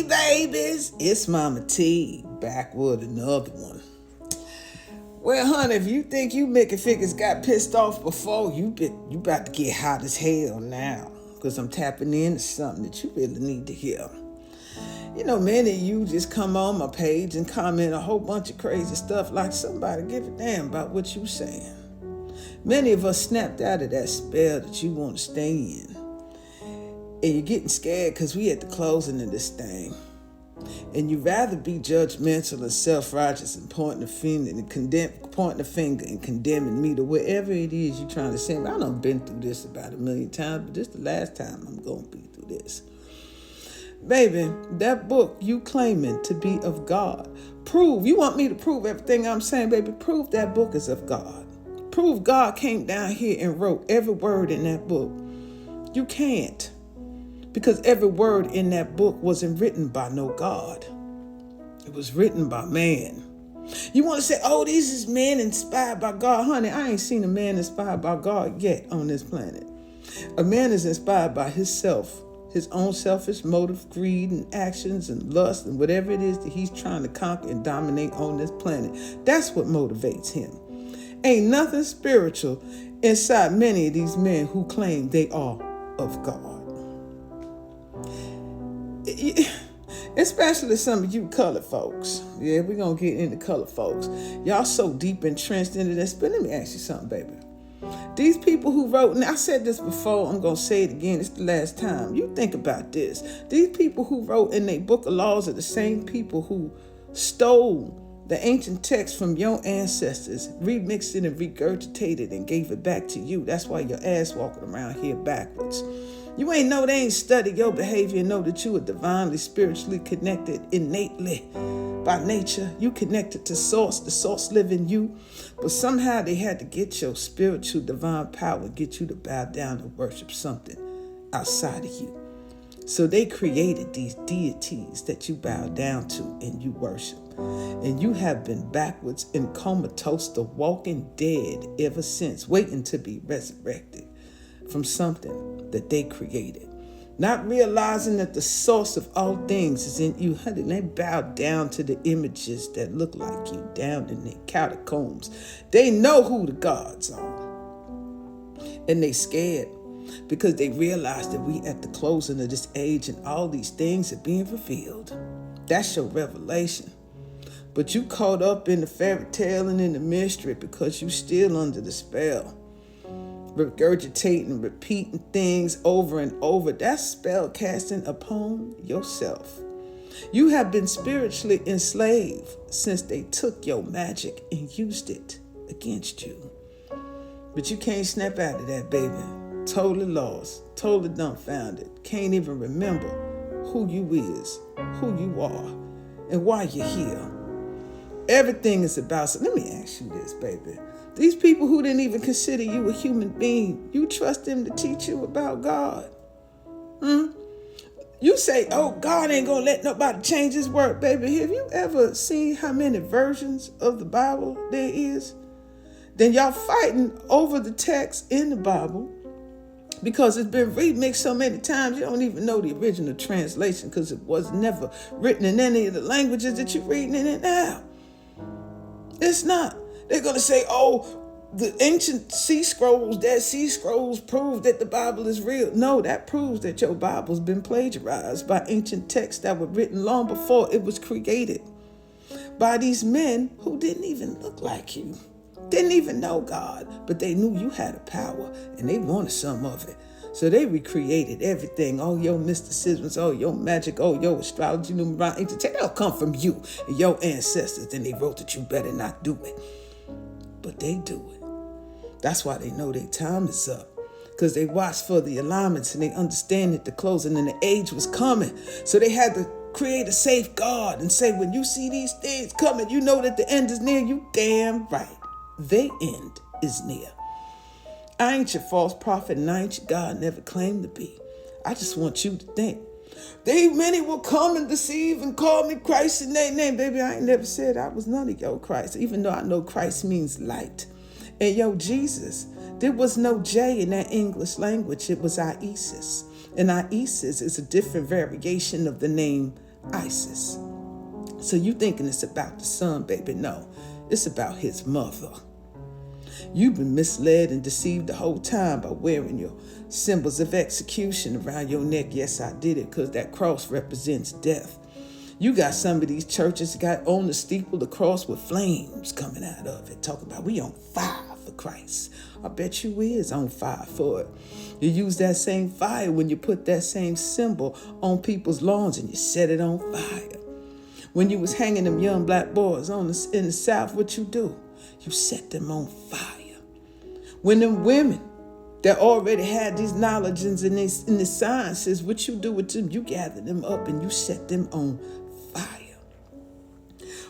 Hey babies, it's MahMah Tea, back with another one. Well, honey, if you think you Mickey Figures got pissed off before, you about to get hot as hell now. Because I'm tapping into something that you really need to hear. You know, many of you just come on my page and comment a whole bunch of crazy stuff like somebody give a damn about what you saying. Many of us snapped out of that spell that you want to stay in. And you're getting scared because we at the closing of this thing. And you'd rather be judgmental and self-righteous and pointing the finger and condemning me to whatever it is you're trying to say. I done been through this about 1,000,000 times, but this is the last time I'm going to be through this. Baby, that book you claiming to be of God. You want me to prove everything I'm saying, baby? Prove that book is of God. Prove God came down here and wrote every word in that book. You can't. Because every word in that book wasn't written by no God. It was written by man. You want to say, oh, these is men inspired by God. Honey, I ain't seen a man inspired by God yet on this planet. A man is inspired by himself, his own selfish motive, greed, and actions, and lust, and whatever it is that he's trying to conquer and dominate on this planet. That's what motivates him. Ain't nothing spiritual inside many of these men who claim they are of God. Especially some of you colored folks. Yeah, we're going to get into colored folks. Y'all so deep entrenched into this. But let me ask you something, baby. These people who wrote, and I said this before, I'm going to say it again, it's the last time. You think about this. These people who wrote in their book of laws are the same people who stole the ancient text from your ancestors, remixed it and regurgitated it and gave it back to you. That's why your ass walking around here backwards. You ain't know they ain't studied your behavior and know that you are divinely, spiritually connected innately by nature. You connected to source, the source live in you. But somehow they had to get your spiritual divine power and get you to bow down and worship something outside of you. So they created these deities that you bow down to and you worship. And you have been backwards and comatose, the walking dead ever since, waiting to be resurrected from something that they created. Not realizing that the source of all things is in you. Honey, they bow down to the images that look like you down in their catacombs. They know who the gods are. And they scared because they realize that we at the closing of this age and all these things are being revealed. That's your revelation. But you caught up in the fairy tale and in the mystery because you still under the spell. Regurgitating, repeating things over and over. That's spell casting upon yourself. You have been spiritually enslaved since they took your magic and used it against you. But you can't snap out of that, baby. Totally lost, totally dumbfounded. Can't even remember who you is, who you are, and why you're here. Everything is about, so let me ask you this, baby. These people who didn't even consider you a human being, you trust them to teach you about God? You say, oh, God ain't going to let nobody change his word. Baby, have you ever seen how many versions of the Bible there is? Then y'all fighting over the text in the Bible because it's been remixed so many times, you don't even know the original translation because it was never written in any of the languages that you're reading in it now. It's not. They're going to say, oh, the ancient Dead Sea Scrolls prove that the Bible is real. No, that proves that your Bible's been plagiarized by ancient texts that were written long before it was created by these men who didn't even look like you, didn't even know God, but they knew you had a power and they wanted some of it. So they recreated everything. Oh, your mysticisms, oh, your magic, oh, your astrology, numerology, ancient texts, they'll come from you and your ancestors. And they wrote that you better not do it. But they do it. That's why they know their time is up. Because they watched for the alignments and they understand that the closing and the age was coming. So they had to create a safeguard and say, when you see these things coming, you know that the end is near. You damn right. The end is near. I ain't your false prophet and I ain't your God, never claimed to be. I just want you to think. Many will come and deceive and call me Christ in their name. Baby, I ain't never said I was none of your Christ, even though I know Christ means light. And yo, Jesus, there was no J in that English language. It was Isis. And Isis is a different variation of the name Isis. So you thinking it's about the son, baby. No, it's about his mother. You've been misled and deceived the whole time by wearing your symbols of execution around your neck. Yes, I did it because that cross represents death. You got some of these churches got on the steeple the cross with flames coming out of it, talking about we on fire for Christ. I bet you is on fire for it. You use that same fire when you put that same symbol on people's lawns and you set it on fire. When you was hanging them young black boys in the South, what you do? You set them on fire. When them women that already had these knowledge in the sciences, what you do with them? You gather them up and you set them on fire.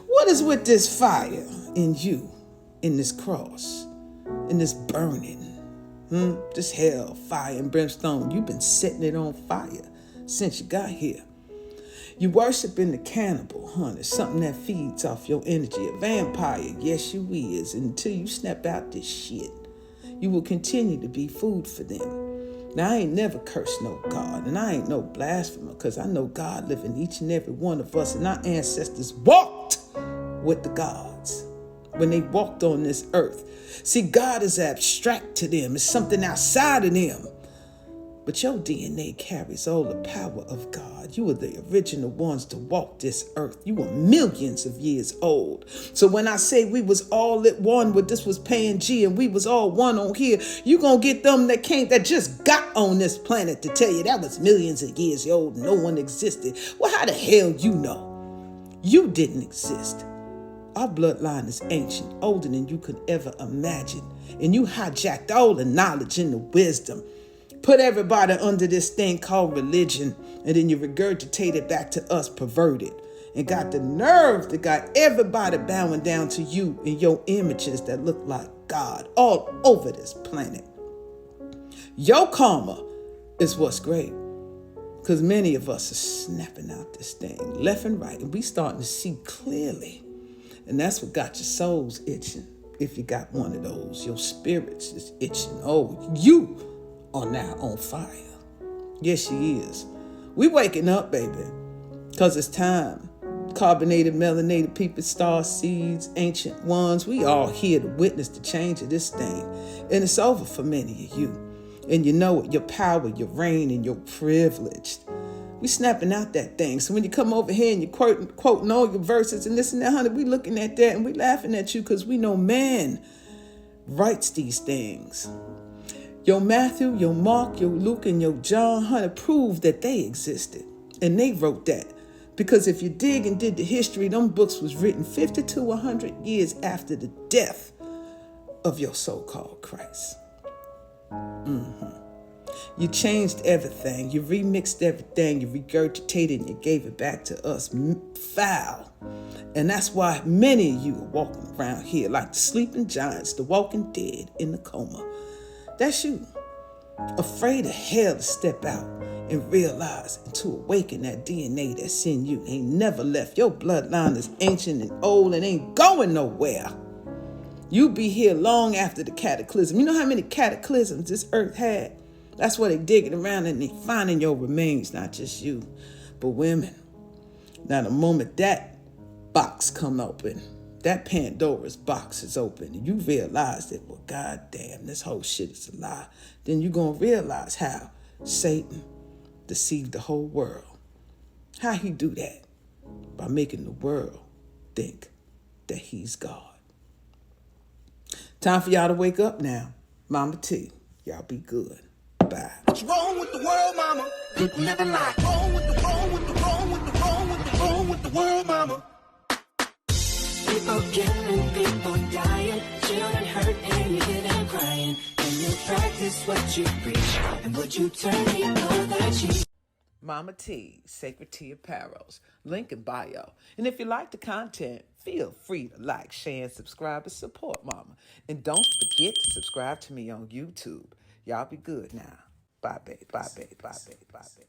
What is with this fire in you, in this cross, in this burning, this hell, fire and brimstone? You've been setting it on fire since you got here. You worshiping the cannibal, honey, something that feeds off your energy, a vampire. Yes, you is. And until you snap out this shit, you will continue to be food for them. Now, I ain't never cursed no God, and I ain't no blasphemer, because I know God live in each and every one of us, and our ancestors walked with the gods when they walked on this earth. See, God is abstract to them. It's something outside of them. But your DNA carries all the power of God. You were the original ones to walk this earth. You were millions of years old. So when I say we was all at one, with this was Pangea, and we was all one on here, you gonna get them that just got on this planet to tell you that was millions of years old. No one existed. Well, how the hell you know? You didn't exist. Our bloodline is ancient, older than you could ever imagine. And you hijacked all the knowledge and the wisdom. Put everybody under this thing called religion, and then you regurgitate it back to us perverted. And got the nerve that got everybody bowing down to you and your images that look like God all over this planet. Your karma is what's great, because many of us are snapping out this thing left and right, and we starting to see clearly. And that's what got your souls itching. If you got one of those, your spirits is itching. Oh, you are now on fire. Yes, she is. We waking up, baby, because it's time. Carbonated, melanated people, star seeds, ancient ones, we all here to witness the change of this thing. And it's over for many of you. And you know it, your power, your reign, and your privilege. We snapping out that thing. So when you come over here and you quoting all your verses and this and that, honey, we looking at that and we laughing at you because we know man writes these things. Your Matthew, your Mark, your Luke, and your John, honey, proved that they existed. And they wrote that. Because if you dig and did the history, them books was written 50 to 100 years after the death of your so-called Christ. You changed everything. You remixed everything. You regurgitated and you gave it back to us foul. And that's why many of you are walking around here like the sleeping giants, the walking dead in the coma. That's you, afraid of hell to step out and realize and to awaken that DNA that's in you. Ain't never left. Your bloodline is ancient and old and ain't going nowhere. You be here long after the cataclysm. You know how many cataclysms this earth had? That's why they digging around and they finding your remains, not just you, but women. Now, the moment that box come open, that Pandora's box is open, and you realize that, well, goddamn, this whole shit is a lie. Then you're going to realize how Satan deceived the whole world. How he do that? By making the world think that he's God. Time for y'all to wake up now. MahMah Tea. Y'all be good. Bye. What's wrong with the world, mama? Good never lie. Wrong with the world, mama. People killing, people dying, children hurt and you hear them crying. And you practice what you preach, and would you turn people that you... MahMah Tea, Sacred Tea Apparels, link in bio. And if you like the content, feel free to like, share, and subscribe and support Mama. And don't forget to subscribe to me on YouTube. Y'all be good now. Bye, babe. Bye, babe. Bye, babe. Bye, babe.